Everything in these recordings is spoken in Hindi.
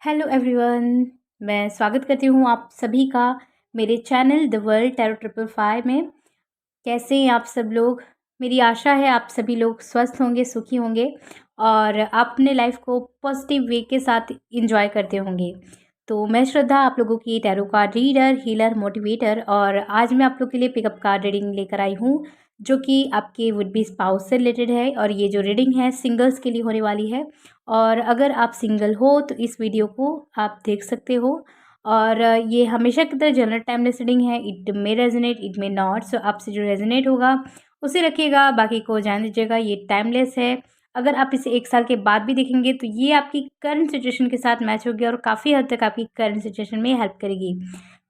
Hello everyone. मैं स्वागत करती हूँ आप सभी का मेरे चैनल द वर्ल्ड टैरो 555 में। कैसे हैं आप सब लोग? मेरी आशा है आप सभी लोग स्वस्थ होंगे, सुखी होंगे और अपने लाइफ को पॉजिटिव वे के साथ एंजॉय करते होंगे। तो मैं श्रद्धा, आप लोगों की tarot card reader, healer, motivator, और आज मैं आप लोग के लिए पिकअप कार्ड रीडिंग लेकर आई हूँ जो कि आपके वुड बी स्पाउस से रिलेटेड है। और ये जो रीडिंग है सिंगल्स के लिए होने वाली है। और अगर आप सिंगल हो तो इस वीडियो को आप देख सकते हो। और ये हमेशा की तरह जनरल टाइमलेस रीडिंग है। It may resonate, it may not. So आपसे जो रेजोनेट होगा उसे रखिएगा, बाकी को जान दीजिएगा। ये टाइमलेस है। अगर आप इसे 1 साल के बाद भी देखेंगे तो ये आपकी करंट सिचुएशन के साथ मैच होगी और काफ़ी हद तक आपकी करंट सिचुएशन में हेल्प करेगी।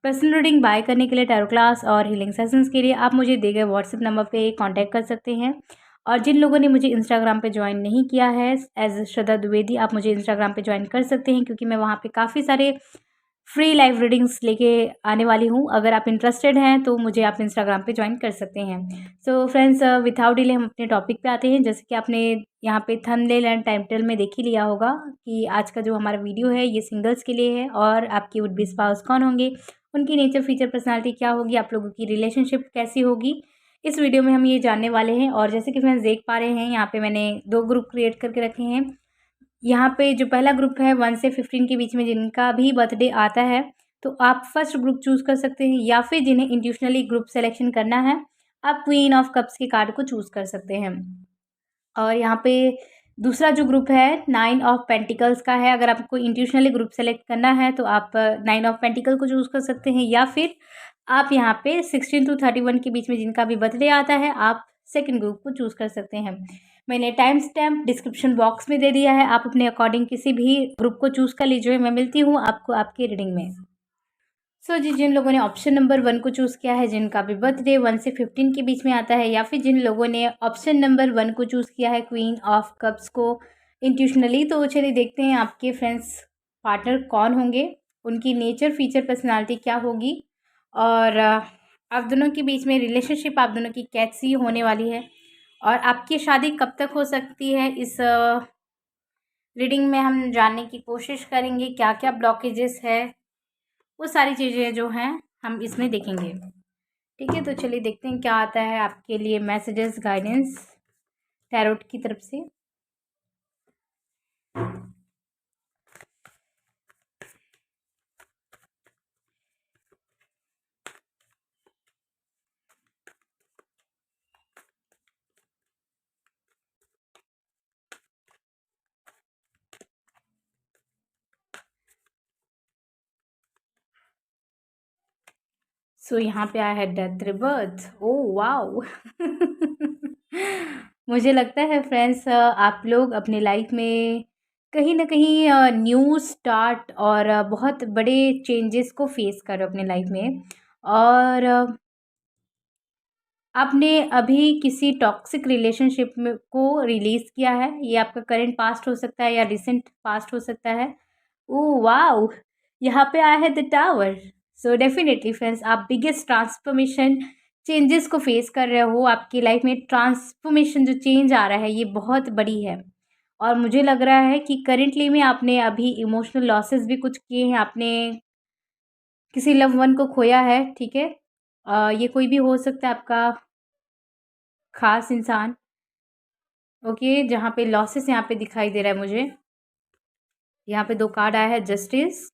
पर्सनल रीडिंग बाय करने के लिए, टैरो क्लास और हीलिंग सेशंस के लिए आप मुझे दिए गए व्हाट्सएप नंबर पे कांटेक्ट कर सकते हैं। और जिन लोगों ने मुझे इंस्टाग्राम पे ज्वाइन नहीं किया है एज श्रद्धा द्विवेदी, आप मुझे इंस्टाग्राम पे ज्वाइन कर सकते हैं क्योंकि मैं वहाँ पे काफ़ी सारे फ्री लाइव रीडिंग्स लेके आने वाली हूँ। अगर आप इंटरेस्टेड हैं तो मुझे आप इंस्टाग्राम पे ज्वाइन कर सकते हैं। सो फ्रेंड्स, विदाउट डिले हम अपने टॉपिक पे आते हैं। जैसे कि आपने यहाँ पे थंबनेल एंड टाइटल में देख ही लिया होगा कि आज का जो हमारा वीडियो है ये सिंगल्स के लिए है और आपके वुड बी स्पाउस कौन होंगे, उनकी नेचर, फीचर, पर्सनालिटी क्या होगी, आप लोगों की रिलेशनशिप कैसी होगी, इस वीडियो में हम ये जानने वाले हैं। और जैसे कि फ्रेंड्स देख पा रहे हैं, यहाँ पे मैंने 2 ग्रुप क्रिएट करके रखे हैं। यहाँ पे जो पहला ग्रुप है 1 से 15 के बीच में जिनका भी बर्थडे आता है तो आप फर्स्ट ग्रुप चूज़ कर सकते हैं, या फिर जिन्हें इंडिविजुअली ग्रुप सेलेक्शन करना है आप क्वीन ऑफ कप्स के कार्ड को चूज़ कर सकते हैं। और यहाँ पे दूसरा जो ग्रुप है 9 ऑफ पेंटिकल्स का है। अगर आपको इंडिविजुअली ग्रुप सेलेक्ट करना है तो आप 9 ऑफ पेंटिकल को चूज़ कर सकते हैं, या फिर आप यहाँ पे 16 to 31 के बीच में जिनका भी बर्थडे आता है आप सेकंड ग्रुप को चूज़ कर सकते हैं। मैंने टाइम स्टैम्प डिस्क्रिप्शन बॉक्स में दे दिया है, आप अपने अकॉर्डिंग किसी भी ग्रुप को चूज़ कर लीजिए। मैं मिलती हूँ आपको आपकी रीडिंग में। सो जी, जिन लोगों ने ऑप्शन नंबर 1 को चूज़ किया है, जिनका भी बर्थडे 1 से 15 के बीच में आता है, या फिर जिन लोगों ने ऑप्शन नंबर 1 को चूज़ किया है क्वीन ऑफ कप्स को इंट्यूशनली, तो चलिए देखते हैं आपके फ्रेंड्स पार्टनर कौन होंगे, उनकी नेचर, फीचर, पर्सनालिटी क्या होगी, और आप दोनों के बीच में रिलेशनशिप आप दोनों की कैसी होने वाली है, और आपकी शादी कब तक हो सकती है। इस रीडिंग में हम जानने की कोशिश करेंगे क्या क्या ब्लॉकेजेस है, वो सारी चीज़ें जो हैं हम इसमें देखेंगे। ठीक है, तो चलिए देखते हैं क्या आता है आपके लिए मैसेजेस, गाइडेंस टैरोट की तरफ से। सो यहाँ पे आया है डेथ रिबर्थ। ओह वाओ मुझे लगता है फ्रेंड्स आप लोग अपने लाइफ में कहीं ना कहीं न्यू स्टार्ट और बहुत बड़े चेंजेस को फेस कर रहे हो अपने लाइफ में। और आपने अभी किसी टॉक्सिक रिलेशनशिप में को रिलीज़ किया है। ये आपका करंट पास्ट हो सकता है या रिसेंट पास्ट हो सकता है। Oh wow! यहाँ पे आया है the tower. So definitely friends, आप बिगेस्ट ट्रांसफॉर्मेशन चेंजेस को फेस कर रहे हो। आपकी लाइफ में ट्रांसफॉर्मेशन जो चेंज आ रहा है ये बहुत बड़ी है। और मुझे लग रहा है कि करेंटली में आपने अभी इमोशनल लॉसेस भी कुछ किए हैं। आपने किसी लव वन को खोया है, ठीक है। ये कोई भी हो सकता है आपका ख़ास इंसान। ओके, जहाँ पे लॉसेस यहाँ पे दिखाई दे रहा है मुझे। यहाँ पे 2 कार्ड आया है, जस्टिस,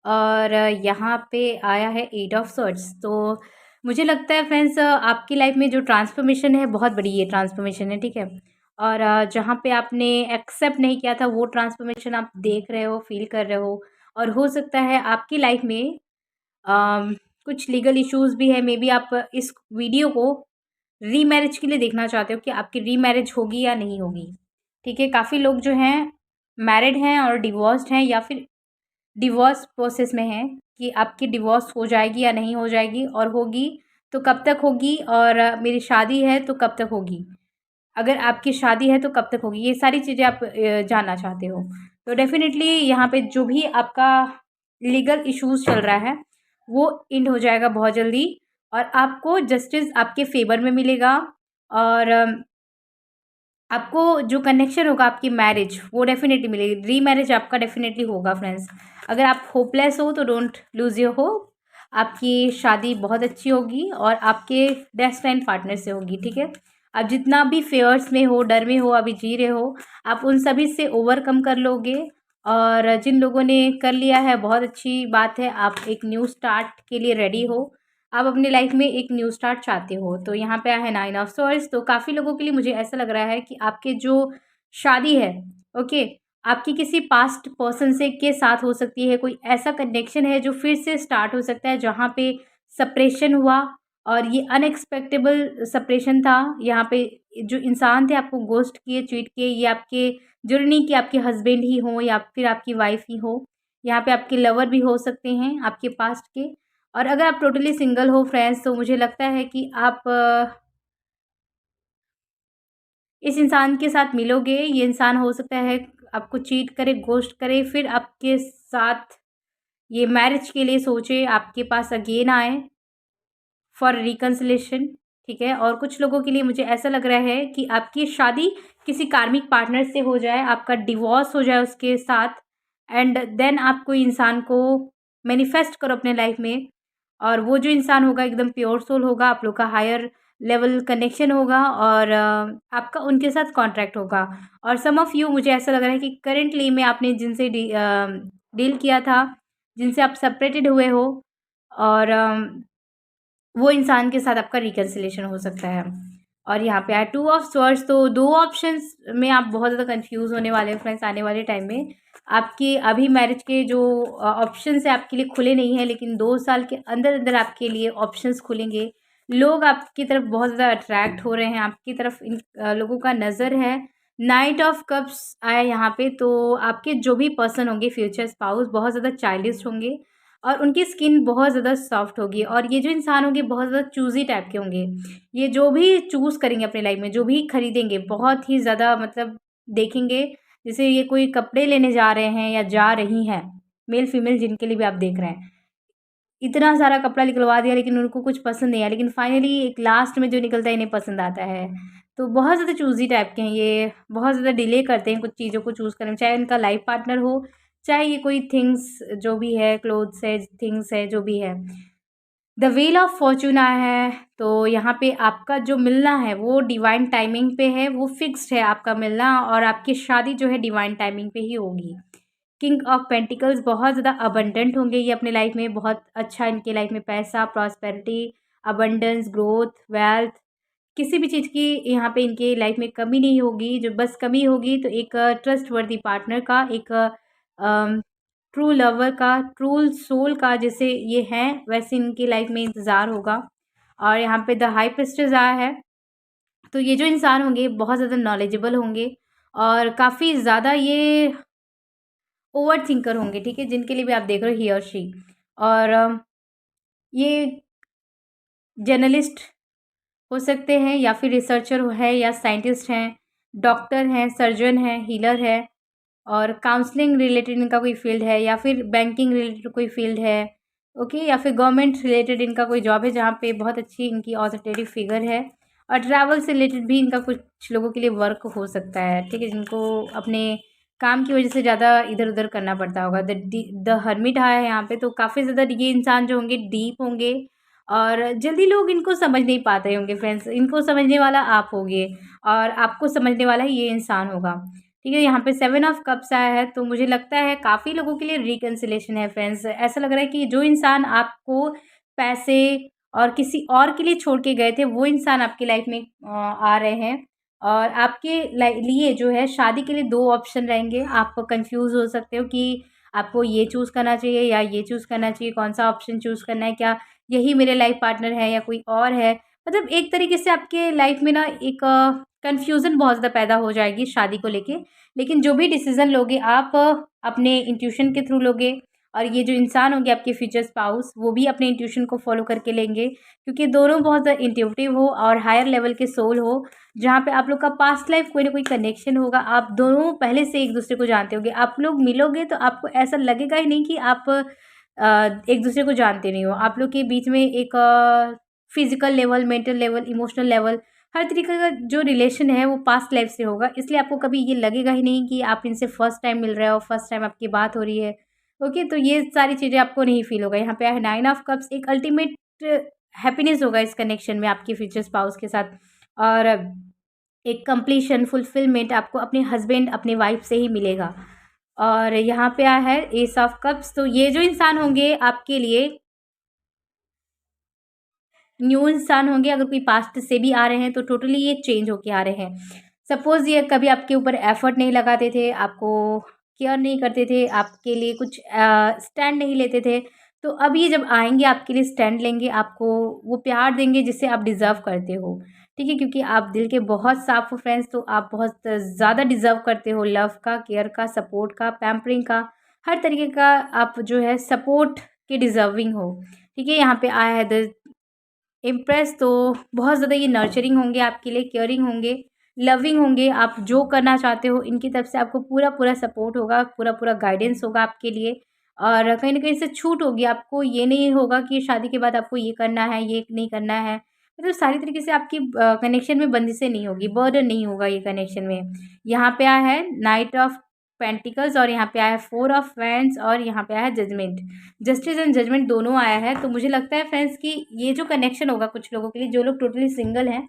और यहाँ पे आया है 8 ऑफ सॉर्ड्स। तो मुझे लगता है फ्रेंड्स आपकी लाइफ में जो ट्रांसफॉर्मेशन है बहुत बड़ी ये ट्रांसफॉर्मेशन है, ठीक है। और जहाँ पे आपने एक्सेप्ट नहीं किया था वो ट्रांसफॉर्मेशन आप देख रहे हो, फील कर रहे हो। और हो सकता है आपकी लाइफ में कुछ लीगल इश्यूज़ भी है। मे बी आप इस वीडियो को रीमैरिज के लिए देखना चाहते हो कि आपकी रीमैरिज होगी या नहीं होगी, ठीक है। काफ़ी लोग जो हैं मैरिड हैं और डिवोर्स्ड हैं, या फिर डिवोर्स प्रोसेस में हैं कि आपकी डिवोर्स हो जाएगी या नहीं हो जाएगी, और होगी तो कब तक होगी, और मेरी शादी है तो कब तक होगी, अगर आपकी शादी है तो कब तक होगी, ये सारी चीज़ें आप जानना चाहते हो। तो डेफ़िनेटली यहाँ पे जो भी आपका लीगल इश्यूज़ चल रहा है वो एंड हो जाएगा बहुत जल्दी, और आपको जस्टिस आपके फ़ेवर में मिलेगा। और आपको जो कनेक्शन होगा आपकी मैरिज वो डेफिनेटली मिलेगी, रीमैरिज आपका डेफिनेटली होगा फ्रेंड्स। अगर आप होपलेस हो तो डोंट लूज़ योर होप, आपकी शादी बहुत अच्छी होगी और आपके डेस्टिन्ड पार्टनर से होगी, ठीक है। आप जितना भी फेयर्स में हो, डर में हो, अभी जी रहे हो, आप उन सभी से ओवरकम कर लोगे। और जिन लोगों ने कर लिया है बहुत अच्छी बात है, आप एक न्यू स्टार्ट के लिए रेडी हो, आप अपनी लाइफ में एक न्यू स्टार्ट चाहते हो। तो यहाँ पे है 9 ऑफ सॉर्ड्स। तो काफ़ी लोगों के लिए मुझे ऐसा लग रहा है कि आपके जो शादी है, ओके, आपकी किसी पास्ट पर्सन से के साथ हो सकती है, कोई ऐसा कनेक्शन है जो फिर से स्टार्ट हो सकता है जहाँ पे सेपरेशन हुआ और ये अनएक्सपेक्टेबल सेपरेशन था। यहाँ पे जो इंसान थे आपको घोस्ट किए, चीट किए, ये आपके ज़रूरी नहीं कि आपके हस्बैंड ही हों या फिर आपकी वाइफ ही हो, यहाँ पे आपके लवर भी हो सकते हैं आपके पास्ट के। और अगर आप टोटली सिंगल हो फ्रेंड्स, तो मुझे लगता है कि आप इस इंसान के साथ मिलोगे। ये इंसान हो सकता है आपको चीट करे, घोस्ट करे, फिर आपके साथ ये मैरिज के लिए सोचे, आपके पास अगेन आए फॉर रिकन्सिलेशन, ठीक है। और कुछ लोगों के लिए मुझे ऐसा लग रहा है कि आपकी शादी किसी कार्मिक पार्टनर से हो जाए, आपका डिवोर्स हो जाए उसके साथ, एंड देन आप कोई इंसान को मैनिफेस्ट करो अपने लाइफ में। और वो जो इंसान होगा एकदम प्योर सोल होगा, आप लोग का हायर लेवल कनेक्शन होगा और आपका उनके साथ कॉन्ट्रैक्ट होगा। और सम ऑफ यू, मुझे ऐसा लग रहा है कि करेंटली में आपने जिनसे डील किया था, जिनसे आप सेपरेटेड हुए हो, और वो इंसान के साथ आपका रिकन्सिलेशन हो सकता है। और यहाँ पे है 2 ऑफ स्वॉर्ड्स। तो 2 ऑप्शंस में आप बहुत ज़्यादा कंफ्यूज होने वाले हैं फ्रेंड्स आने वाले टाइम में। आपके अभी मैरिज के जो ऑप्शंस हैं आपके लिए खुले नहीं हैं, लेकिन 2 साल के अंदर अंदर आपके लिए ऑप्शंस खुलेंगे। लोग आपकी तरफ बहुत ज़्यादा अट्रैक्ट हो रहे हैं, आपकी तरफ इन लोगों का नज़र है। नाइट ऑफ कप्स आया यहाँ पे, तो आपके जो भी पर्सन होंगे, फ्यूचर स्पाउस, बहुत ज़्यादा चाइल्डिश होंगे और उनकी स्किन बहुत ज़्यादा सॉफ्ट होगी। और ये जो इंसान होंगे बहुत ज़्यादा चूज़ी टाइप के होंगे। ये जो भी चूज़ करेंगे अपने लाइफ में, जो भी खरीदेंगे, बहुत ही ज़्यादा मतलब देखेंगे, जैसे ये कोई कपड़े लेने जा रहे हैं या जा रही हैं, मेल फीमेल जिनके लिए भी आप देख रहे हैं, इतना सारा कपड़ा निकलवा दिया लेकिन उनको कुछ पसंद नहीं आया, लेकिन फाइनली एक लास्ट में जो निकलता है इन्हें पसंद आता है। तो बहुत ज़्यादा चूज़ी टाइप के हैं ये, बहुत ज़्यादा डिले करते हैं कुछ चीज़ों को चूज़ करने में, चाहे उनका लाइफ पार्टनर हो, चाहे ये कोई थिंग्स जो भी है, क्लोथ्स है, थिंग्स है, जो भी है। द व्हील ऑफ फॉर्च्यून आया है, तो यहाँ पे आपका जो मिलना है वो डिवाइन टाइमिंग पे है, वो फिक्स्ड है आपका मिलना, और आपकी शादी जो है डिवाइन टाइमिंग पे ही होगी। किंग ऑफ पेंटिकल्स बहुत ज़्यादा अबंडेंट होंगे ये अपने लाइफ में, बहुत अच्छा इनके लाइफ में पैसा, प्रॉस्पेरिटी, अबंडेंस, ग्रोथ, वेल्थ, किसी भी चीज़ की यहाँ पे इनके लाइफ में कमी नहीं होगी। जो बस कमी होगी तो एक ट्रस्ट वर्दी पार्टनर का, एक ट्रू लवर का, ट्रू सोल का, जैसे ये हैं वैसे इनकी लाइफ में इंतज़ार होगा। और यहाँ पे द हाई प्रिस्टेस आया है, तो ये जो इंसान होंगे बहुत ज़्यादा नॉलेजेबल होंगे और काफ़ी ज़्यादा ये ओवर थिंकर होंगे, ठीक है, जिनके लिए भी आप देख रहे हो ही और शी। और ये जर्नलिस्ट हो सकते हैं या फिर रिसर्चर है या साइंटिस्ट हैं, डॉक्टर हैं, सर्जन हैं, हीलर है, और काउंसलिंग रिलेटेड इनका कोई फील्ड है, या फिर बैंकिंग रिलेटेड कोई फील्ड है, ओके, या फिर गवर्नमेंट रिलेटेड इनका कोई जॉब है जहाँ पे बहुत अच्छी इनकी ऑथोरिटेटिव फिगर है। और ट्रैवल से रिलेटेड भी इनका कुछ लोगों के लिए वर्क हो सकता है, ठीक है, जिनको अपने काम की वजह से ज़्यादा इधर उधर करना पड़ता होगा। द हर्मिट आया है यहाँ पे, तो काफ़ी ज़्यादा ये इंसान जो होंगे डीप होंगे और जल्दी लोग इनको समझ नहीं पाते होंगे फ्रेंड्स, इनको समझने वाला आप होगे और आपको समझने वाला ये इंसान होगा, ठीक है। यहाँ पे 7 ऑफ कप्स आया है, तो मुझे लगता है काफ़ी लोगों के लिए रिकन्सिलेशन है फ्रेंड्स। ऐसा लग रहा है कि जो इंसान आपको पैसे और किसी और के लिए छोड़ के गए थे, वो इंसान आपकी लाइफ में आ रहे हैं। और आपके लिए जो है शादी के लिए 2 ऑप्शन रहेंगे। आप कंफ्यूज हो सकते हो कि आपको ये चूज़ करना चाहिए या ये चूज़ करना चाहिए, कौन सा ऑप्शन चूज़ करना है, क्या यही मेरे लाइफ पार्टनर है या कोई और है। मतलब एक तरीके से आपके लाइफ में ना एक कन्फ्यूज़न बहुत ज़्यादा पैदा हो जाएगी शादी को लेके। लेकिन जो भी डिसीज़न लोगे आप अपने इंट्यूशन के थ्रू लोगे, और ये जो इंसान होंगे आपके फ्यूचर स्पाउस, वो भी अपने इंट्यूशन को फॉलो करके लेंगे, क्योंकि दोनों बहुत ज़्यादा इंट्यूटिव हो और हायर लेवल के सोल हो, जहाँ पे आप लोग का पास्ट लाइफ कोई ना कोई कनेक्शन होगा। आप दोनों पहले से एक दूसरे को जानते होंगे, आप लोग मिलोगे तो आपको ऐसा लगेगा ही नहीं कि आप एक दूसरे को जानते नहीं हो। आप लोग के बीच में एक physical level, mental level, emotional level हर तरीके का जो रिलेशन है वो पास्ट लाइफ से होगा, इसलिए आपको कभी ये लगेगा ही नहीं कि आप इनसे फर्स्ट टाइम मिल रहे हो, फर्स्ट टाइम आपकी बात हो रही है। ओके, तो ये सारी चीज़ें आपको नहीं फील होगा। यहाँ पे है 9 ऑफ कप्स, एक अल्टीमेट हैप्पीनेस होगा इस कनेक्शन में आपके फ्यूचर स्पाउस के साथ, और एक कंप्लीशन, फुलफिलमेंट आपको अपने हस्बैंड, अपने वाइफ से ही मिलेगा। और यहाँ पे आया है एस ऑफ कप्स, तो ये जो इंसान होंगे आपके लिए न्यू इंसान होंगे। अगर कोई पास्ट से भी आ रहे हैं तो टोटली ये चेंज होके आ रहे हैं। सपोज़ ये कभी आपके ऊपर एफर्ट नहीं लगाते थे, आपको केयर नहीं करते थे, आपके लिए कुछ स्टैंड नहीं लेते थे, तो अब ये जब आएँगे आपके लिए स्टैंड लेंगे, आपको वो प्यार देंगे जिसे आप डिज़र्व करते हो, ठीक है? क्योंकि आप दिल के बहुत साफ़ हो फ्रेंड्स, तो आप बहुत ज़्यादा डिज़र्व करते हो लव का, केयर का, सपोर्ट का, पैम्परिंग का, हर तरीके का आप जो है सपोर्ट के डिज़र्विंग हो, ठीक है? यहाँ पे आया है द इम्प्रेस, तो बहुत ज़्यादा ये नर्चरिंग होंगे आपके लिए, केयरिंग होंगे, लविंग होंगे। आप जो करना चाहते हो इनकी तरफ से आपको पूरा-पूरा सपोर्ट होगा, पूरा-पूरा गाइडेंस होगा आपके लिए, और कहीं न कहीं से छूट होगी। आपको ये नहीं होगा कि शादी के बाद आपको ये करना है, ये नहीं करना है। मतलब सारी तरीके से आपकी कनेक्शन में बंदिशें नहीं होगी, बर्डन नहीं होगा ये कनेक्शन में। यहाँ पे आया है नाइट ऑफ पेंटिकल्स, और यहाँ पे आया है फोर ऑफ वैंड्स, और यहाँ पे आया है जजमेंट। जस्टिस एंड जजमेंट दोनों आया है, तो मुझे लगता है फ्रेंड्स कि ये जो कनेक्शन होगा कुछ लोगों के लिए, जो लोग टोटली सिंगल हैं,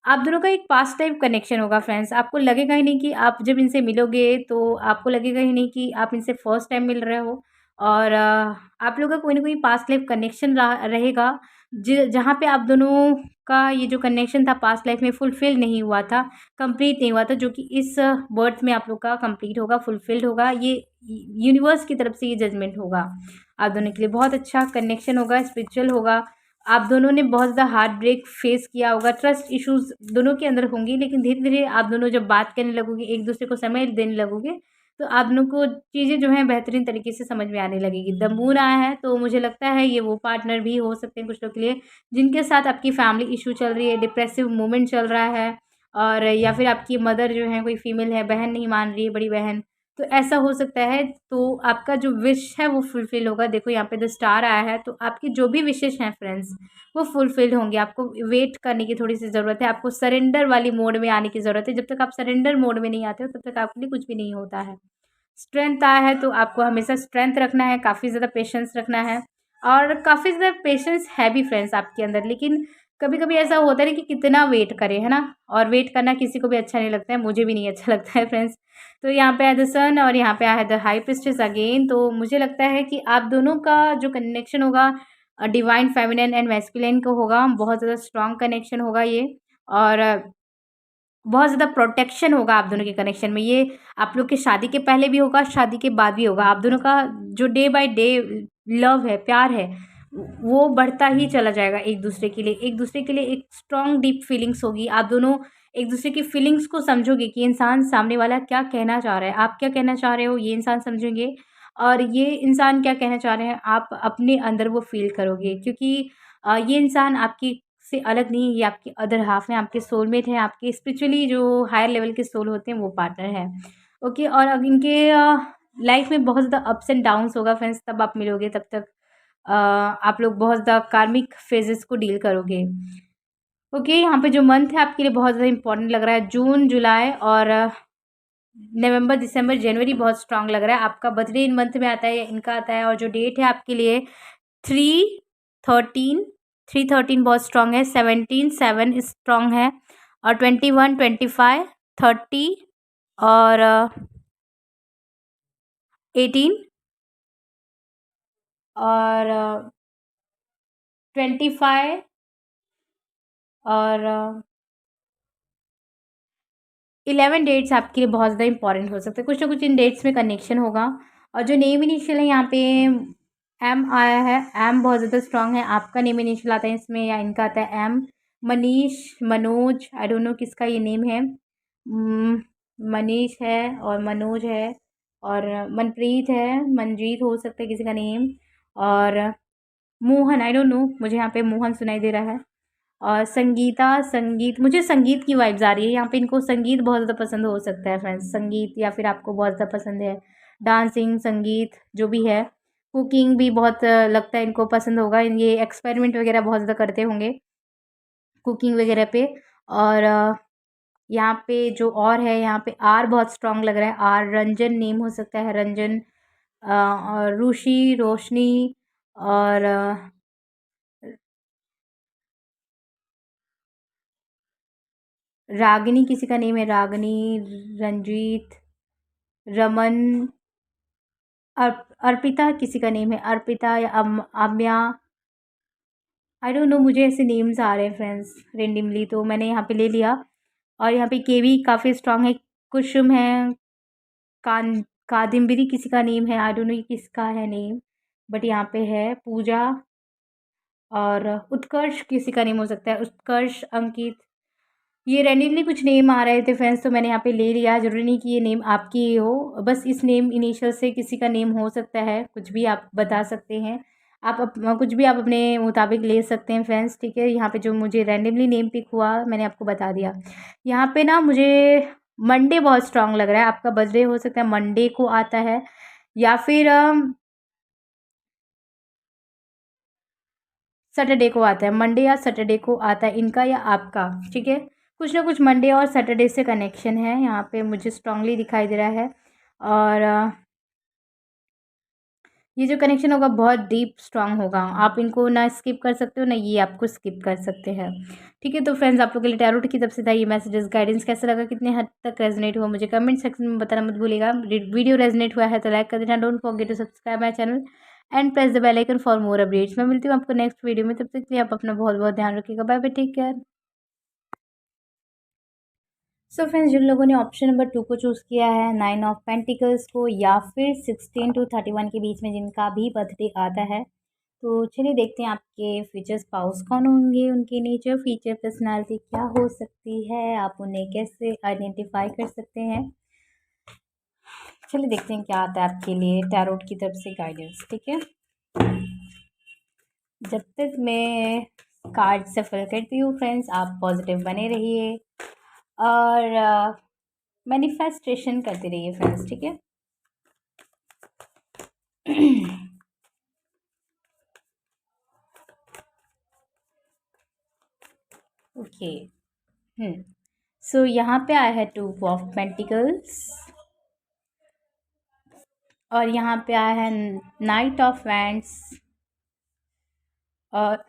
आप दोनों का एक पास्ट टाइम कनेक्शन होगा फ्रेंड्स। आपको लगेगा ही नहीं कि आप जब इनसे मिलोगे तो आपको लगेगा ही नहीं कि आप इनसे फर्स्ट टाइम मिल रहे हो, और आप लोगों का कोई ना कोई पास्ट लाइफ कनेक्शन रहेगा, जहाँ पे आप दोनों का ये जो कनेक्शन था पास्ट लाइफ में फुलफिल नहीं हुआ था, कंप्लीट नहीं हुआ था, जो कि इस बर्थ में आप लोग का कंप्लीट होगा, फुलफिल्ड होगा। ये यूनिवर्स की तरफ से ये जजमेंट होगा। आप दोनों के लिए बहुत अच्छा कनेक्शन होगा, स्पिरिचुअल होगा। आप दोनों ने बहुत ज़्यादा हार्ट ब्रेक फेस किया होगा, ट्रस्ट इश्यूज़ दोनों के अंदर होंगी, लेकिन धीरे-धीरे आप दोनों जब बात करने लगोगे, एक-दूसरे को समय देने लगोगे, तो आप दोनों को चीज़ें जो हैं बेहतरीन तरीके से समझ में आने लगेगी। द मून आया है, तो मुझे लगता है ये वो पार्टनर भी हो सकते हैं कुछ लोग के लिए, जिनके साथ आपकी फैमिली इश्यू चल रही है, डिप्रेसिव मोमेंट चल रहा है, और या फिर आपकी मदर जो है, कोई फीमेल है, बहन नहीं मान रही है, बड़ी बहन, तो ऐसा हो सकता है। तो आपका जो विश है वो फुलफ़िल होगा। देखो यहाँ पे द स्टार आया है, तो आपकी जो भी विशेज़ हैं फ्रेंड्स, वो फुलफ़िल होंगे। आपको वेट करने की थोड़ी-सी ज़रूरत है, आपको सरेंडर वाली मोड में आने की ज़रूरत है। जब तक आप सरेंडर मोड में नहीं आते हो, तब तक आपके लिए कुछ भी नहीं होता है। स्ट्रेंथ आया है, तो आपको हमेशा स्ट्रेंथ रखना है, काफ़ी ज़्यादा पेशेंस रखना है, और काफ़ी ज़्यादा पेशेंस है भी फ्रेंड्स आपके अंदर। लेकिन कभी-कभी ऐसा होता है ना कि कितना वेट करें, है ना? और वेट करना किसी को भी अच्छा नहीं लगता है, मुझे भी नहीं अच्छा लगता है फ्रेंड्स। तो यहाँ पे है द सन, और यहाँ पे आया है द हाई प्रीस्टेस अगेन, तो मुझे लगता है कि आप दोनों का जो कनेक्शन होगा डिवाइन फेमिनिन एंड मैस्कुलिन का होगा, बहुत ज़्यादा स्ट्रॉन्ग कनेक्शन होगा ये, और बहुत ज़्यादा प्रोटेक्शन होगा आप दोनों के कनेक्शन में। ये आप लोग की शादी के पहले भी होगा, शादी के बाद भी होगा। आप दोनों का जो डे बाय डे लव है, प्यार है, वो बढ़ता ही चला जाएगा एक दूसरे के लिए। एक दूसरे के लिए एक स्ट्रॉन्ग डीप फीलिंग्स होगी। आप दोनों एक दूसरे की फीलिंग्स को समझोगे कि इंसान सामने वाला क्या कहना चाह रहा है, आप क्या कहना चाह रहे हो, ये इंसान समझेंगे, और ये इंसान क्या कहना चाह रहे हैं, आप अपने अंदर वो फ़ील करोगे, क्योंकि ये इंसान आपकी से अलग नहीं है, ये आपके अदर हाफ़ हैं, आपके सोलमेट हैं, आपके स्पिरिचुअली जो हायर लेवल के सोल होते हैं, वो पार्टनर हैं। ओके, और अब इनके लाइफ़ में बहुत ज़्यादा अप्स एंड डाउन्स होगा फ्रेंड्स, तब आप मिलोगे, तब तक आप लोग बहुत ज़्यादा कार्मिक फेजेस को डील करोगे। ओके, यहाँ पे जो मंथ है आपके लिए बहुत ज़्यादा इंपॉर्टेंट लग रहा है, जून, जुलाई और नवंबर, दिसंबर, जनवरी बहुत स्ट्रांग लग रहा है। आपका बर्थडे इन मंथ में आता है या इनका आता है, और जो डेट है आपके लिए 3, 13, 3, 13 बहुत स्ट्रांग है, 17, 7 स्ट्रांग है, और 21, 25, 30 और 18 और 25 और 11 डेट्स आपके लिए बहुत ज़्यादा इंपॉर्टेंट हो सकते हैं। कुछ ना कुछ इन डेट्स में कनेक्शन होगा, और जो नेम इनिशियल है यहाँ पे एम आया है, एम बहुत ज़्यादा स्ट्रांग है। आपका नेम इनिशियल आता है इसमें या इनका आता है M. Manish, Manoj, I don't know किसका ये नेम है। मनीष है और मनोज है, और मनप्रीत है, मनजीत हो सकता है किसी का नेम, और मोहन, आई डोंट नो, मुझे यहाँ पे मोहन सुनाई दे रहा है। और संगीता, संगीत, मुझे संगीत की वाइब्स आ रही है यहाँ पे। इनको संगीत बहुत ज़्यादा पसंद हो सकता है फ्रेंड्स, संगीत, या फिर आपको बहुत ज़्यादा पसंद है डांसिंग, संगीत, जो भी है। कुकिंग भी बहुत लगता है इनको पसंद होगा। ये एक्सपेरिमेंट वगैरह बहुत ज़्यादा करते होंगे कुकिंग वगैरह पे। और यहाँ पे जो और है, यहाँ पे आर बहुत स्ट्रांग लग रहा है। आर रंजन नेम हो सकता है, रंजन। और रुषि, रोशनी, और रागिनी किसी का नेम है, रागिनी, रंजीत, रमन, अर्पिता किसी का नेम है, अर्पिता या आम्या। आई डोंट नो, मुझे ऐसे नेम्स आ रहे हैं फ्रेंड्स रेंडमली, तो मैंने यहाँ पे ले लिया। और यहाँ पे केवी काफ़ी स्ट्रांग है, कुसुम है, कान कादम्बरी किसी का नेम है, आई डोंट नो ये किसका है नेम, बट यहाँ पे है पूजा। और उत्कर्ष किसी का नेम हो सकता है, उत्कर्ष, अंकित। ये रैंडमली कुछ नेम आ रहे थे फ्रेंड्स, तो मैंने यहाँ पे ले लिया। ज़रूरी नहीं कि ये नेम आपकी ही हो, बस इस नेम इनिशियल से किसी का नेम हो सकता है, कुछ भी आप बता सकते हैं। आप कुछ भी आप अपने मुताबिक ले सकते हैं फ्रेंड्स, ठीक है। यहाँ पे जो मुझे रैंडमली नेम पिक हुआ मैंने आपको बता दिया। यहाँ पे ना मुझे मंडे बहुत स्ट्रांग लग रहा है, आपका बर्थडे हो सकता है मंडे को आता है, या फिर सैटरडे को आता है। मंडे या सैटरडे को आता है इनका या आपका, ठीक है। कुछ ना कुछ मंडे और सैटरडे से कनेक्शन है, यहाँ पे मुझे स्ट्रांगली दिखाई दे रहा है। और ये जो कनेक्शन होगा बहुत डीप स्ट्रांग होगा, आप इनको ना स्किप कर सकते हो ना ये आपको स्किप कर सकते हैं, ठीक है। तो फ्रेंड्स, आप लोग के लिए टैरोट की तरफ से था ये मैसेजेस, गाइडेंस कैसा लगा, कितने हद तक रेजोनेट हुआ, मुझे कमेंट सेक्शन में बताना मत भूलिएगा। वीडियो रेजोनेट हुआ है तो लाइक कर देना, don't forget to subscribe my channel and press the bell icon for more updates. मैं मिलती हूँ आपको नेक्स्ट वीडियो में, तब तक के लिए आप अपना बहुत बहुत ध्यान रखिएगा। Bye bye, take care. So friends, जिन लोगों ने ऑप्शन नंबर 2 को चूज़ किया है, 9 ऑफ पेंटिकल्स को, या फिर 16 to 31 के बीच में जिनका भी बर्थडे आता है, तो चलिए देखते हैं आपके फ्यूचर स्पाउस कौन होंगे, उनकी नेचर, फीचर, पर्सनालिटी क्या हो सकती है, आप उन्हें कैसे आइडेंटिफाई कर सकते हैं। चलिए देखते हैं क्या आता है आपके लिए टैरोट की तरफ से गाइडेंस, ठीक है। जब तक मैं कार्ड सफल करती हूँ फ्रेंड्स, आप पॉजिटिव बने रहिए और मैनिफेस्टेशन करते रहिए फ्रेंड्स, ठीक है। ओके। सो यहाँ पे आया है 2 ऑफ पेंटिकल्स, और यहाँ पे आया है नाइट ऑफ वैंड्स, और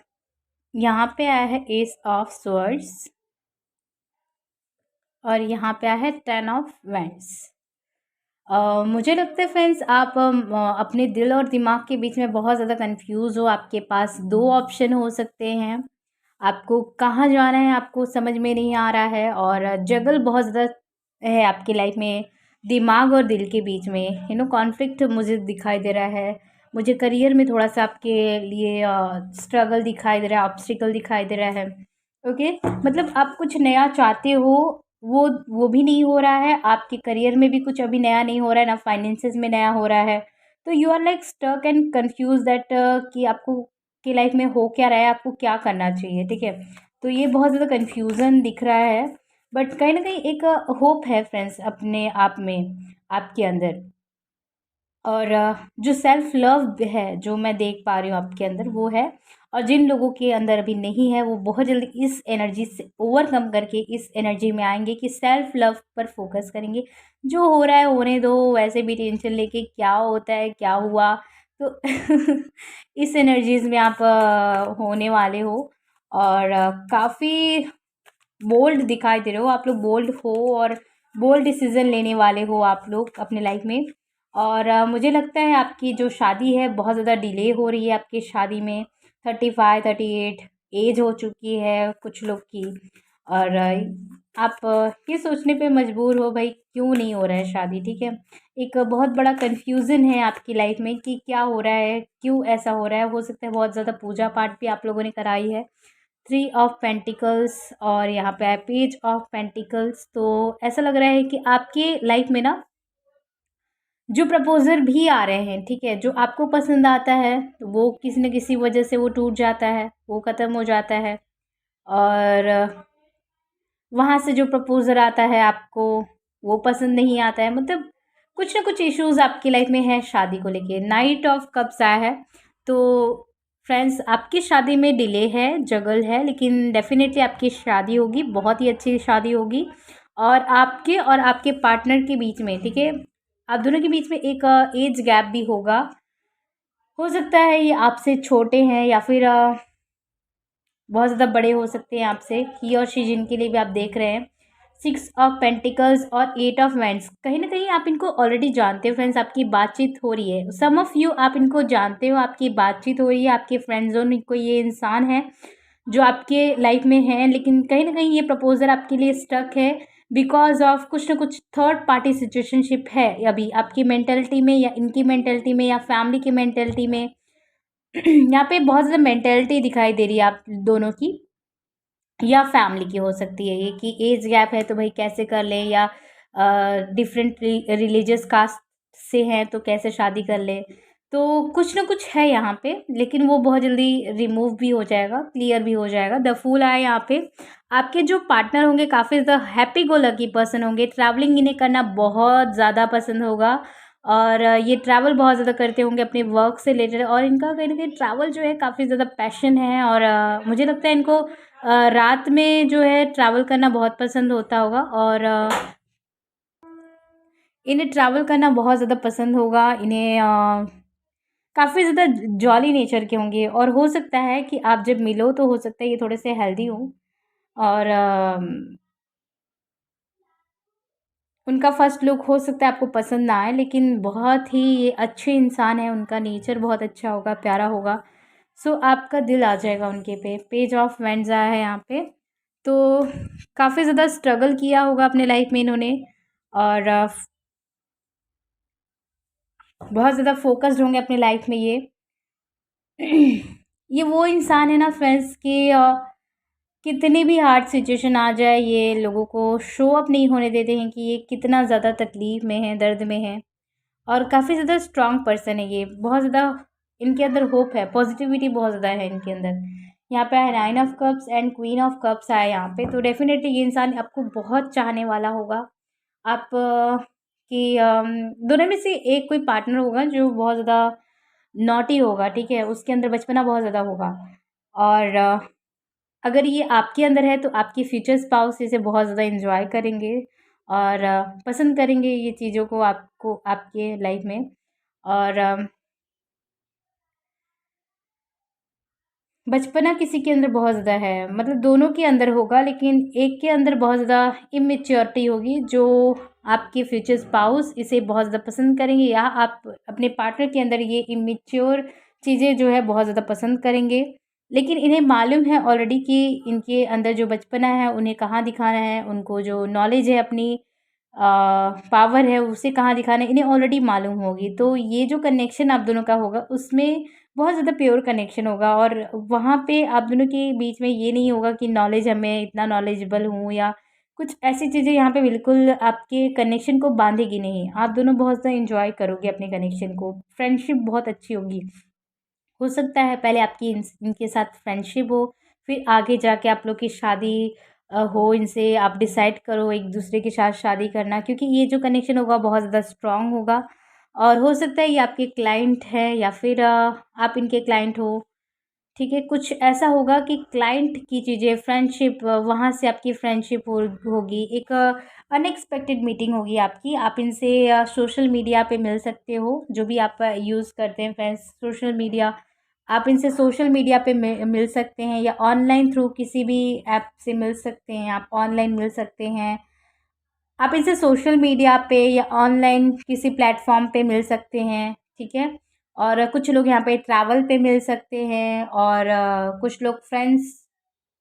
यहाँ पे आया है एस ऑफ स्वर्ड्स, और यहाँ पे आया है 10 ऑफ वैंड्स। मुझे लगता है फ्रेंड्स, आप अपने दिल और दिमाग के बीच में बहुत ज़्यादा कंफ्यूज हो। आपके पास 2 ऑप्शन हो सकते हैं, आपको कहाँ जाना है आपको समझ में नहीं आ रहा है, और जगल बहुत ज़्यादा है आपकी लाइफ में, दिमाग और दिल के बीच में कॉन्फ्लिक्ट मुझे दिखाई दे रहा है। मुझे करियर में थोड़ा सा आपके लिए स्ट्रगल दिखाई दे रहा है, ऑब्स्टिकल दिखाई दे रहा है। ओके, मतलब आप कुछ नया चाहते हो, वो भी नहीं हो रहा है, आपके करियर में भी कुछ अभी नया नहीं हो रहा है, ना फाइनेंसेस में नया हो रहा है। तो you are like stuck and confuse that कि आपको की लाइफ में हो क्या रहा है, आपको क्या करना चाहिए, ठीक है। तो ये बहुत ज़्यादा कन्फ्यूज़न दिख रहा है, बट कहीं ना कहीं एक होप है फ्रेंड्स अपने आप में, आपके अंदर। और जो सेल्फ लव है जो मैं देख पा रही हूँ आपके अंदर, वो है। और जिन लोगों के अंदर अभी नहीं है, वो बहुत जल्दी इस एनर्जी से ओवरकम करके इस एनर्जी में आएंगे कि सेल्फ लव पर फोकस करेंगे। जो हो रहा है होने दो, वैसे भी टेंशन लेके क्या होता है क्या हुआ, तो इस एनर्जीज में आप होने वाले हो। और काफ़ी बोल्ड दिखाई दे रहे हो आप लोग, बोल्ड हो और बोल्ड डिसीजन लेने वाले हो आप लोग अपने लाइफ में। और मुझे लगता है आपकी जो शादी है बहुत ज़्यादा डिले हो रही है, आपकी शादी में 35-38 एज हो चुकी है कुछ लोग की। और आप ये सोचने पे मजबूर हो भाई क्यों नहीं हो रहा है शादी, ठीक है। एक बहुत बड़ा कन्फ्यूज़न है आपकी लाइफ में कि क्या हो रहा है, क्यों ऐसा हो रहा है। हो सकता है बहुत ज़्यादा पूजा पाठ भी आप लोगों ने कराई है। 3 ऑफ पेंटिकल्स, और यहाँ पे है पेज ऑफ पेंटिकल्स। तो ऐसा लग रहा है कि आपके लाइफ में ना जो प्रपोज़र भी आ रहे हैं, ठीक है, जो आपको पसंद आता है, तो वो किसी न किसी वजह से वो टूट जाता है, वो ख़त्म हो जाता है। और वहाँ से जो प्रपोज़र आता है आपको, वो पसंद नहीं आता है। मतलब कुछ ना कुछ इश्यूज़ आपकी लाइफ में है शादी को लेके। नाइट ऑफ कप्स आया है, तो फ्रेंड्स, आपकी शादी में डिले है, जगल है, लेकिन डेफ़िनेटली आपकी शादी होगी, बहुत ही अच्छी शादी होगी। और आपके पार्टनर के बीच में, ठीक है, आप दोनों के बीच में एक एज गैप भी होगा। हो सकता है ये आपसे छोटे हैं या फिर बहुत ज़्यादा बड़े हो सकते हैं आपसे, ही और शी जिनके लिए भी आप देख रहे हैं। 6 ऑफ पेंटिकल्स और 8 ऑफ वैंड्स, कहीं ना कहीं आप इनको ऑलरेडी जानते हो फ्रेंड्स, आपकी बातचीत हो रही है। सम ऑफ यू, आप इनको जानते हो, आपकी बातचीत हो रही है, आपके फ्रेंड जोन में कोई ये इंसान है जो आपके लाइफ में है, लेकिन कहीं ना कहीं ये प्रपोजल आपके लिए स्टक है बिकॉज ऑफ कुछ ना कुछ थर्ड पार्टी सिचुएशनशिप है अभी आपकी मेंटेलिटी में, या इनकी मेंटेलिटी में, या फैमिली की मेंटेलिटी में। यहाँ पे बहुत ज़्यादा मेंटेलिटी दिखाई दे रही है आप दोनों की, या फैमिली की हो सकती है ये, कि एज गैप है तो भाई कैसे कर लें, या डिफरेंट रिलीजियस कास्ट से हैं तो कैसे शादी कर लें। तो कुछ ना कुछ है यहाँ पे, लेकिन वो बहुत जल्दी रिमूव भी हो जाएगा, क्लियर भी हो जाएगा। द फूल आए यहाँ पे। आपके जो पार्टनर होंगे काफ़ी ज़्यादा हैप्पी गो लकी पर्सन होंगे, ट्रैवलिंग इन्हें करना बहुत ज़्यादा पसंद होगा, और ये ट्रैवल बहुत ज़्यादा करते होंगे अपने वर्क से रिलेटेड, और इनका कहीं ना कहीं ट्रैवल जो है काफ़ी ज़्यादा पैशन है। और मुझे लगता है इनको रात में जो है ट्रैवल करना बहुत पसंद होता होगा, और इन्हें ट्रैवल करना बहुत ज़्यादा पसंद होगा। इन्हें काफ़ी ज़्यादा जॉली नेचर के होंगे, और हो सकता है कि आप जब मिलो तो हो सकता है ये थोड़े से हेल्दी हों, और उनका फर्स्ट लुक हो सकता है आपको पसंद ना आए, लेकिन बहुत ही ये अच्छे इंसान है, उनका नेचर बहुत अच्छा होगा, प्यारा होगा। सो आपका दिल आ जाएगा उनके पे। पेज ऑफ वेंड्स आया है यहाँ पे। तो काफ़ी ज़्यादा स्ट्रगल किया होगा अपने लाइफ में इन्होंने, और बहुत ज़्यादा फोकस्ड होंगे अपने लाइफ में ये। ये वो इंसान है ना फ्रेंड्स कि कितनी भी हार्ड सिचुएशन आ जाए, ये लोगों को शो अप नहीं होने देते हैं कि ये कितना ज़्यादा तकलीफ़ में है, दर्द में है। और काफ़ी ज़्यादा स्ट्रॉन्ग पर्सन है ये, बहुत ज़्यादा इनके अंदर होप है, पॉजिटिविटी बहुत ज़्यादा है इनके अंदर। यहाँ पे है 9 of cups and queen of cups आया यहाँ पे। तो डेफिनेटली ये इंसान आपको बहुत चाहने वाला होगा। आप कि दोनों में से एक कोई पार्टनर होगा जो बहुत ज़्यादा नॉटी होगा, ठीक है, उसके अंदर बचपना बहुत ज़्यादा होगा। और अगर ये आपके अंदर है तो आपकी फ्यूचर स्पाउस इसे बहुत ज़्यादा एंजॉय करेंगे, और पसंद करेंगे ये चीज़ों को, आपको आपके लाइफ में। और बचपना किसी के अंदर बहुत ज़्यादा है, मतलब दोनों के अंदर होगा, लेकिन एक के अंदर बहुत ज़्यादा इमेच्योरिटी होगी, जो आपके फ्यूचर स्पाउस इसे बहुत ज़्यादा पसंद करेंगे, या आप अपने पार्टनर के अंदर ये इमेच्योर चीज़ें जो है बहुत ज़्यादा पसंद करेंगे। लेकिन इन्हें मालूम है ऑलरेडी कि इनके अंदर जो बचपना है उन्हें कहाँ दिखाना है, उनको जो नॉलेज है अपनी पावर है उसे कहाँ दिखाना है, इन्हें ऑलरेडी मालूम होगी। तो ये जो कनेक्शन आप दोनों का होगा उसमें बहुत ज़्यादा प्योर कनेक्शन होगा, और वहाँ पे आप दोनों के बीच में ये नहीं होगा कि नॉलेज, हमें इतना नॉलेजेबल हूँ, या कुछ ऐसी चीज़ें यहाँ पे बिल्कुल आपके कनेक्शन को बांधेगी नहीं। आप दोनों बहुत ज़्यादा इंजॉय करोगे अपने कनेक्शन को, फ्रेंडशिप बहुत अच्छी होगी। हो सकता है पहले आपकी इनके साथ फ्रेंडशिप हो, फिर आगे जाके आप लोग की शादी हो इनसे, आप डिसाइड करो एक दूसरे के साथ शादी करना, क्योंकि ये जो कनेक्शन होगा बहुत ज़्यादा स्ट्रॉन्ग होगा। और हो सकता है ये आपके क्लाइंट है, या फिर आप इनके क्लाइंट हो, ठीक है। कुछ ऐसा होगा कि क्लाइंट की चीज़ें, फ्रेंडशिप, वहाँ से आपकी फ्रेंडशिप होगी, एक अनएक्सपेक्टेड मीटिंग होगी आपकी। आप इनसे सोशल मीडिया पे मिल सकते हो, जो भी आप यूज़ करते हैं फ्रेंड्स सोशल मीडिया, आप इनसे सोशल मीडिया पे मिल सकते हैं, या ऑनलाइन थ्रू किसी भी ऐप से मिल सकते हैं, आप ऑनलाइन मिल सकते हैं। आप इनसे सोशल मीडिया पे या ऑनलाइन किसी प्लेटफॉर्म पे मिल सकते हैं, ठीक है। और कुछ लोग यहाँ पे ट्रैवल पे मिल सकते हैं, और कुछ लोग फ्रेंड्स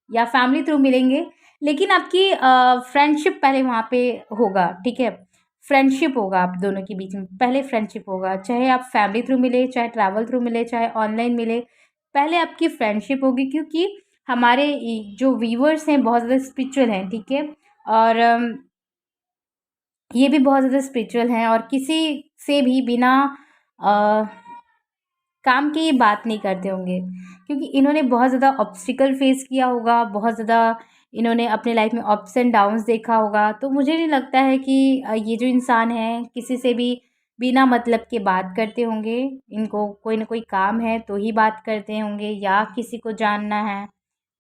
या फैमिली थ्रू मिलेंगे, लेकिन आपकी फ्रेंडशिप पहले वहाँ पे होगा, ठीक है। फ्रेंडशिप होगा आप दोनों के बीच में, पहले फ्रेंडशिप होगा, चाहे आप फैमिली थ्रू मिले, चाहे ट्रैवल थ्रू मिले, चाहे ऑनलाइन मिले, पहले आपकी फ्रेंडशिप होगी, क्योंकि हमारे जो व्यूअर्स हैं बहुत ज़्यादा स्पिरिचुअल हैं, ठीक है। और ये भी बहुत ज़्यादा स्पिरिचुअल हैं, और किसी से भी बिना अ, काम के ये बात नहीं करते होंगे, क्योंकि इन्होंने बहुत ज़्यादा ऑब्स्टिकल फेस किया होगा, बहुत ज़्यादा इन्होंने अपने लाइफ में अप्स एंड डाउन्स देखा होगा। तो मुझे नहीं लगता है कि ये जो इंसान है किसी से भी बिना मतलब के बात करते होंगे। इनको कोई ना कोई काम है तो ही बात करते होंगे, या किसी को जानना है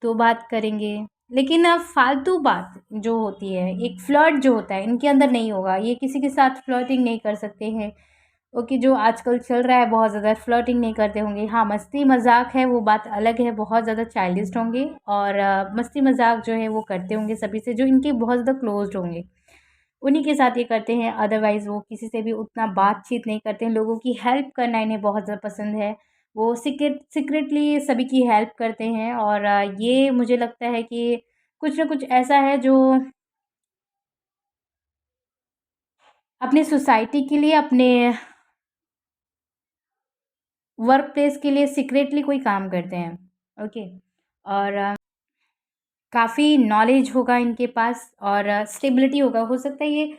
तो बात करेंगे। लेकिन फालतू बात जो होती है, एक फ्लर्ट जो होता है, इनके अंदर नहीं होगा। ये किसी के साथ फ्लर्टिंग नहीं कर सकते हैं। ओके, जो आजकल चल रहा है बहुत ज़्यादा, फ्लर्टिंग नहीं करते होंगे। हाँ, मस्ती मजाक है वो बात अलग है, बहुत ज़्यादा चाइल्डिश होंगे। और मस्ती मजाक जो है वो करते होंगे सभी से, जो इनके बहुत ज़्यादा क्लोज होंगे उन्हीं के साथ ये करते हैं। अदरवाइज़ वो किसी से भी उतना बातचीत नहीं करते हैं। लोगों की हेल्प करना इन्हें बहुत ज़्यादा पसंद है। वो सीक्रेटली सभी की हेल्प करते हैं। और ये मुझे लगता है कि कुछ ना कुछ ऐसा है जो अपने सोसाइटी के लिए, अपने वर्क प्लेस के लिए सीक्रेटली कोई काम करते हैं। ओके। और काफ़ी नॉलेज होगा इनके पास, और स्टेबिलिटी होगा। हो सकता है ये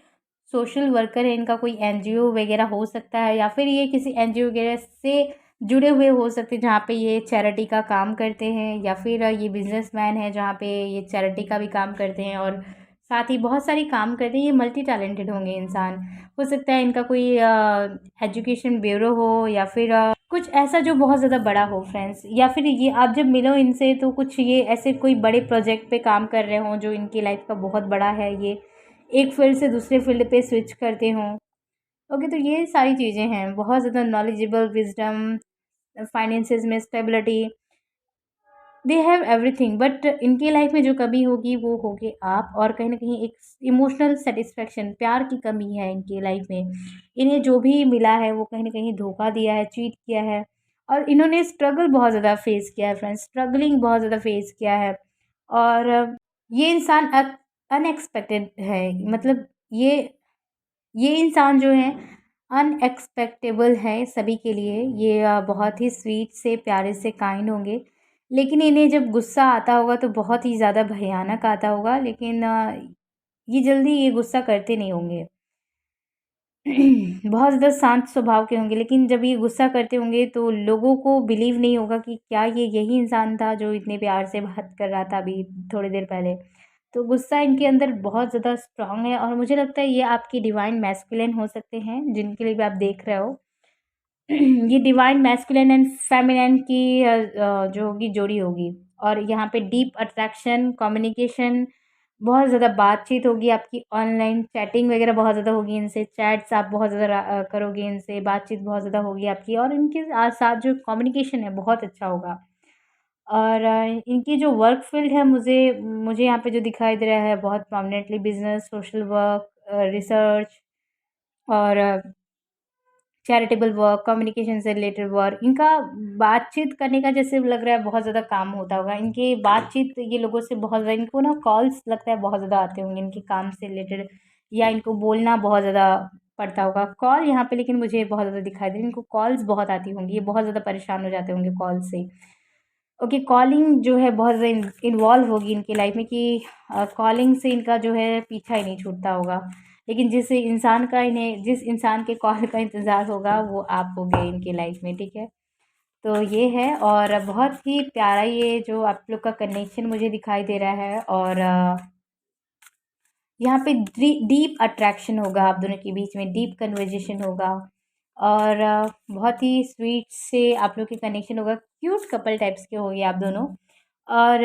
सोशल वर्कर है, इनका कोई एनजीओ वगैरह हो सकता है, या फिर ये किसी एनजीओ वगैरह से जुड़े हुए हो सकते हैं जहाँ पे ये चैरिटी का काम करते हैं, या फिर ये बिजनेसमैन है जहाँ पे ये चैरिटी का भी काम करते हैं और साथ ही बहुत सारी काम करते हैं। ये मल्टी टैलेंटेड होंगे इंसान। हो सकता है इनका कोई एजुकेशन ब्यूरो हो, या फिर कुछ ऐसा जो बहुत ज़्यादा बड़ा हो फ्रेंड्स। या फिर ये आप जब मिलो इनसे तो कुछ ये ऐसे कोई बड़े प्रोजेक्ट पे काम कर रहे हों जो इनकी लाइफ का बहुत बड़ा है। ये एक फील्ड से दूसरे फील्ड पे स्विच करते हों। ओके, तो ये सारी चीज़ें हैं। बहुत ज़्यादा नॉलेजेबल, विजडम, फाइनेंसेस में stability, they have everything. But इनकी लाइफ में जो कमी होगी वो होगी आप, और कहीं ना कहीं एक इमोशनल सेटिस्फेक्शन, प्यार की कमी है इनकी लाइफ में। इन्हें जो भी मिला है वो कहीं ना कहीं धोखा दिया है, चीट किया है। और इन्होंने स्ट्रगल बहुत ज़्यादा फेस किया है फ्रेंड्स, स्ट्रगलिंग बहुत ज़्यादा फेस किया है। और ये इंसान अनएक्सपेक्टेड है। मतलब ये ये इंसान जो है अनएक्सपेक्टेबल है सभी के लिए। ये बहुत ही स्वीट से, प्यारे से, काइंड होंगे। लेकिन इन्हें जब गुस्सा आता होगा तो बहुत ही ज़्यादा भयानक आता होगा। लेकिन ये जल्दी ये गुस्सा करते नहीं होंगे। बहुत ज़्यादा शांत स्वभाव के होंगे, लेकिन जब ये गुस्सा करते होंगे तो लोगों को बिलीव नहीं होगा कि क्या ये यही इंसान था जो इतने प्यार से बात कर रहा था अभी थोड़ी देर पहले। तो गुस्सा इनके अंदर बहुत ज़्यादा स्ट्रांग है, और मुझे लगता है ये आपकी डिवाइन मैस्कुलिन हो सकते हैं जिनके लिए भी आप देख रहे हो। ये डिवाइन मैस्कुलिन एंड फेमिनिन की जो होगी जोड़ी होगी। और यहाँ पे डीप अट्रैक्शन, कम्युनिकेशन, बहुत ज़्यादा बातचीत होगी आपकी। ऑनलाइन चैटिंग वगैरह बहुत ज़्यादा होगी इनसे, चैट्स आप बहुत ज़्यादा करोगे इनसे, बातचीत बहुत ज़्यादा होगी आपकी। और इनके साथ जो कम्युनिकेशन है बहुत अच्छा होगा। और इनकी जो वर्क फील्ड है, मुझे मुझे यहाँ पे जो दिखाई दे रहा है बहुत prominently business, social work, research, और चैरिटेबल वर्क, कम्युनिकेशन से रिलेटेड वर्क। इनका बातचीत करने का जैसे लग रहा है बहुत ज़्यादा काम होता होगा। इनकी बातचीत ये लोगों से बहुत ज़्यादा, इनको ना कॉल्स लगता है बहुत ज़्यादा आते होंगे इनके काम से रिलेटेड, या इनको बोलना बहुत ज़्यादा पड़ता होगा कॉल यहाँ पे। लेकिन मुझे बहुत ज़्यादा दिखाई दे रही है इनको कॉल्स बहुत आती होंगी, ये बहुत ज़्यादा परेशान हो जाते होंगे कॉल से। ओके, कॉलिंग जो है बहुत ज़्यादा इन्वॉल्व होगी इनकी लाइफ में, कि कॉलिंग से इनका जो है पीछा ही नहीं छूटता होगा। लेकिन जिस इंसान के कॉल का इंतज़ार होगा वो आप होगे इनकी लाइफ में, ठीक है। तो ये है, और बहुत ही प्यारा ये जो आप लोग का कनेक्शन मुझे दिखाई दे रहा है। और यहाँ पे डीप अट्रैक्शन होगा आप दोनों के बीच में, डीप कन्वर्जेशन होगा। और बहुत ही स्वीट से आप लोग के कनेक्शन होगा, क्यूट कपल टाइप्स के होंगे आप दोनों। और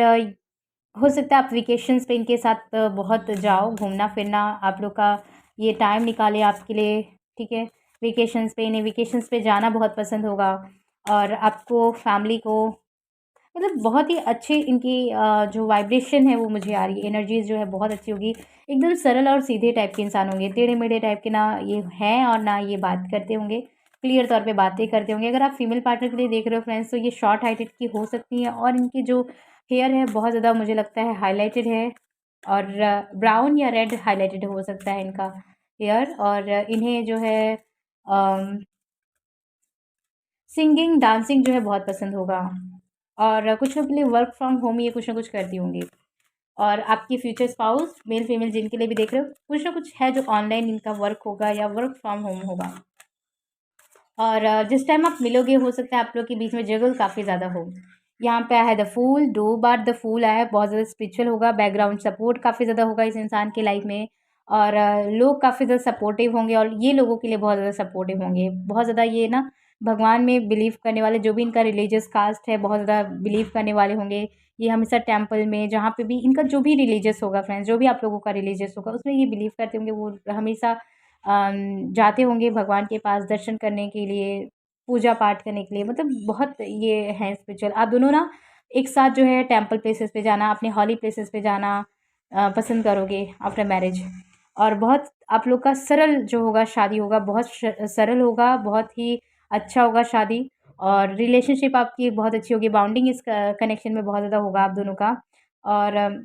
हो सकता है आप वेकेशंस पे इनके साथ बहुत जाओ, घूमना फिरना आप लोग का ये टाइम निकाले आपके लिए, ठीक है। वेकेशंस पे, इन्हें वेकेशंस पे जाना बहुत पसंद होगा। और आपको, फैमिली को, मतलब बहुत ही अच्छी इनकी जो वाइब्रेशन है वो मुझे आ रही है। एनर्जीज जो है बहुत अच्छी होगी। एकदम सरल और सीधे टाइप के इंसान होंगे, टेढ़े मेढ़े टाइप के ना ये हैं, और ना ये बात करते होंगे, क्लियर तौर पे बातें करते होंगे। अगर आप फीमेल पार्टनर के लिए देख रहे हो फ्रेंड्स, तो ये शॉर्ट हाइटेड की हो सकती हैं, और इनकी जो हेयर है बहुत ज़्यादा मुझे लगता है हाईलाइटेड है, और ब्राउन या रेड हाईलाइटेड हो सकता है इनका हेयर। और इन्हें जो है सिंगिंग, डांसिंग जो है बहुत पसंद होगा। और कुछ लोग के लिए वर्क फ्रॉम होम ये कुछ ना कुछ करती होंगी। और आपकी फ्यूचर स्पाउस, मेल फीमेल जिनके लिए भी देख रहे हो, कुछ ना कुछ है जो ऑनलाइन इनका वर्क होगा या वर्क फ्रॉम होम होगा। और जिस टाइम आप मिलोगे हो सकता है आप लोग के बीच में जगल काफ़ी ज़्यादा हो। यहाँ पे आया है the fool, 2 bar the fool आया है, बहुत ज़्यादा स्पिरिचुअल होगा। बैकग्राउंड सपोर्ट काफ़ी ज़्यादा होगा इस इंसान के लाइफ में। और लोग काफ़ी ज़्यादा सपोर्टिव होंगे और ये लोगों के लिए बहुत ज़्यादा सपोर्टिव होंगे। बहुत ज़्यादा ये ना भगवान में बिलीव करने वाले, जो भी इनका रिलीजियस कास्ट है, बहुत ज़्यादा बिलीव करने वाले होंगे। ये हमेशा टेंपल में, जहाँ पे भी इनका जो भी रिलीजियस होगा फ्रेंड्स, जो भी आप लोगों का रिलीजियस होगा उसमें ये बिलीव करते होंगे, वो हमेशा जाते होंगे भगवान के पास दर्शन करने के लिए, पूजा पाठ करने के लिए। मतलब बहुत ये हैं स्पिरिचुअल। आप दोनों ना एक साथ जो है टेंपल प्लेसेस पे जाना, अपने हॉली प्लेसेस पे जाना पसंद करोगे आफ्टर मैरिज। और बहुत आप लोग का सरल जो होगा शादी होगा, बहुत सरल होगा, बहुत ही अच्छा होगा शादी। और रिलेशनशिप आपकी बहुत अच्छी होगी, बाउंडिंग इस कनेक्शन में बहुत ज़्यादा होगा आप दोनों का। और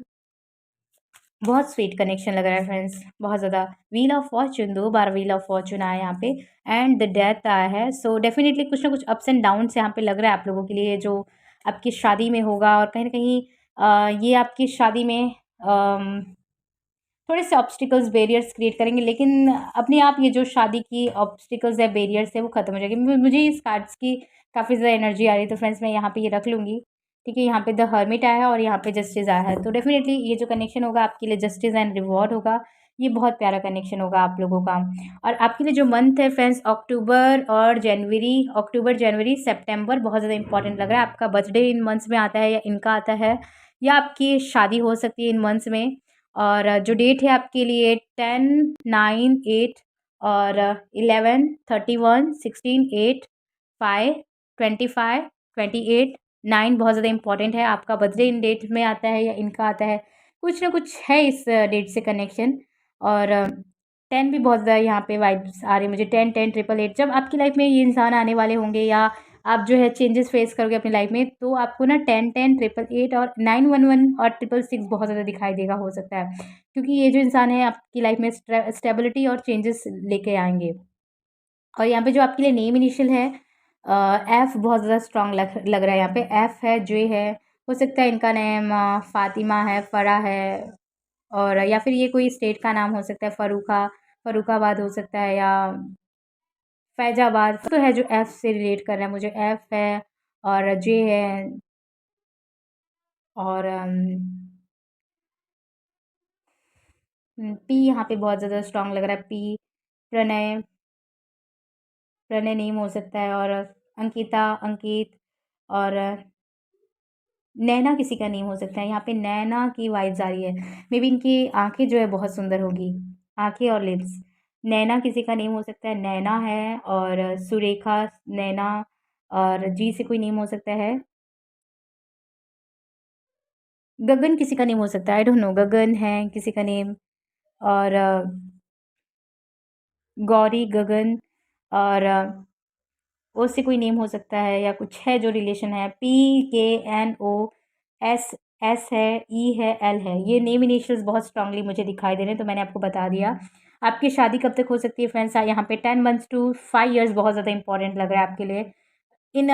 बहुत स्वीट कनेक्शन लग रहा है फ्रेंड्स, बहुत ज़्यादा। Wheel of Fortune, 2 bar wheel of Fortune आया यहाँ पे, एंड द डेथ आया है। सो डेफिनेटली कुछ ना कुछ अप्स एंड डाउन्स यहाँ पे लग रहा है आप लोगों के लिए, जो आपकी शादी में होगा। और कहीं ना कहीं ये आपकी शादी में थोड़े से ऑब्स्टिकल्स, बैरियर्स क्रिएट करेंगे, लेकिन अपने आप ये जो शादी की ऑब्स्टिकल्स है, बैरियर्स है, वो खत्म हो जाएगी। मुझे इस कार्ड्स की काफ़ी ज़्यादा एनर्जी आ रही है, तो फ्रेंड्स मैं यहाँ पे ये रख लूँगी। ठीक है, यहाँ पे द हर्मिट आया है और यहाँ पे जस्टिस आया है, तो डेफिनेटली ये जो कनेक्शन होगा आपके लिए जस्टिस एंड रिवॉर्ड होगा। ये बहुत प्यारा कनेक्शन होगा आप लोगों का। और आपके लिए जो मंथ है फ्रेंड्स, अक्टूबर और जनवरी, अक्टूबर जनवरी सितंबर बहुत ज़्यादा इंपॉर्टेंट लग रहा है। आपका बर्थडे इन मंथ्स में आता है, या इनका आता है, या आपकी शादी हो सकती है इन मंथ्स में। और जो डेट है आपके लिए 10, 9, 8 और 11, 31, 16, 8, 5, 25, 28, 9 बहुत ज़्यादा इंपॉर्टेंट है। आपका बर्थडे इन डेट में आता है या इनका आता है, कुछ ना कुछ है इस डेट से कनेक्शन। और 10 भी बहुत ज़्यादा यहाँ पे वाइब्स आ रही है मुझे, 10, 10, 888। जब आपकी लाइफ में ये इंसान आने वाले होंगे, या आप जो है चेंजेस फेस करोगे अपनी लाइफ में, तो आपको ना 10, 10, 888 और 911 और 666 बहुत ज़्यादा दिखाई देगा, हो सकता है, क्योंकि ये जो इंसान है आपकी लाइफ में स्टेबिलिटी और चेंजेस लेके आएंगे। और यहाँ पे जो आपके लिए नेम इनिशियल है, एफ बहुत ज़्यादा स्ट्रांग लग रहा है। यहाँ पे एफ है, जे है, हो सकता है इनका नेम फातिमा है, फ़रा है, और या फिर ये कोई स्टेट का नाम हो सकता है, फ़र्रुखाबाद हो सकता है, या फैजाबाद तो है, जो एफ से रिलेट कर रहा है मुझे, एफ है और जे है। और पी यहाँ पे बहुत ज़्यादा स्ट्रांग लग रहा है, पी, प्रणय, प्रणय नेम हो सकता है, और अंकिता, अंकित, और नैना किसी का नेम हो सकता है। यहाँ पे नैना की वाइब्स आ रही है, मे बी इनकी आंखें जो है बहुत सुंदर होगी, आंखें और लिप्स। नैना किसी का नेम हो सकता है, नैना है, और सुरेखा, नैना, और जी से कोई नेम हो सकता है, गगन किसी का नेम हो सकता है, आई डोंट नो, गगन है किसी का नेम। और गौरी, गगन, और ओ से कोई नेम हो सकता है, या कुछ है जो रिलेशन है, PKNO, एस, एस है, ई है, एल है। ये नेम इनिशियल्स बहुत स्ट्रांगली मुझे दिखाई दे रहे हैं, तो मैंने आपको बता दिया। आपकी शादी कब तक हो सकती है फ्रेंड्स, यहाँ पे 10 मंथ्स टू 5 ईयर्स बहुत ज़्यादा इंपॉर्टेंट लग रहा है आपके लिए। इन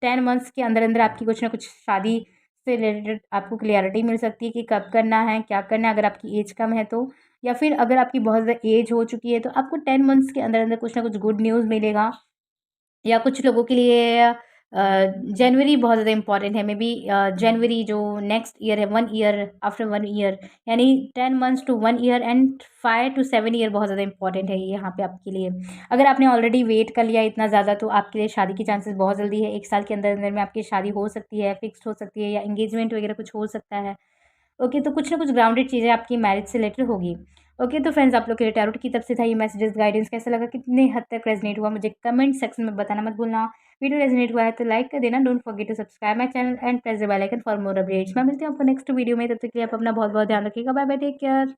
10 मंथ्स के अंदर अंदर आपकी कुछ ना कुछ शादी से रिलेटेड आपको क्लियरिटी मिल सकती है कि कब करना है, क्या करना है, अगर आपकी एज कम है तो। या फिर अगर आपकी बहुत ज़्यादा एज हो चुकी है, तो आपको 10 मंथ्स के अंदर अंदर कुछ ना कुछ गुड न्यूज़ मिलेगा। या कुछ लोगों के लिए जनवरी बहुत ज़्यादा इंपॉर्टेंट है, मे बी जनवरी जो नेक्स्ट ईयर है, 1 ईयर, आफ्टर 1 ईयर, यानी 10 months to 1 year and 5 to 7 year बहुत ज़्यादा इंपॉर्टेंट है ये यहाँ पे आपके लिए। अगर आपने ऑलरेडी वेट कर लिया इतना ज़्यादा, तो आपके लिए शादी की चांसेस बहुत जल्दी है, 1 साल के अंदर अंदर में आपकी शादी हो सकती है, फिक्स्ड हो सकती है, या एंगेजमेंट वगैरह कुछ हो सकता है। ओके, तो कुछ ना कुछ ग्राउंडेड चीज़ें आपकी मैरिज से रिलेटेड होगी। ओके, तो फ्रेंड्स आप लोग के लिए टैरोट की तरफ से था ये मैसेजेस, गाइडेंस कैसा लगा, कितने हद तक रेजनेट हुआ, मुझे कमेंट सेक्शन में बताना मत भूलना। वीडियो रेजनेट हुआ है तो लाइक कर देना, don't forget to subscribe my channel and press the bell icon for more updates. मैं मिलती हूँ आपको नेक्स्ट वीडियो में, तब तक के लिए आप अपना बहुत बहुत ध्यान रखिएगा। Bye bye, take care.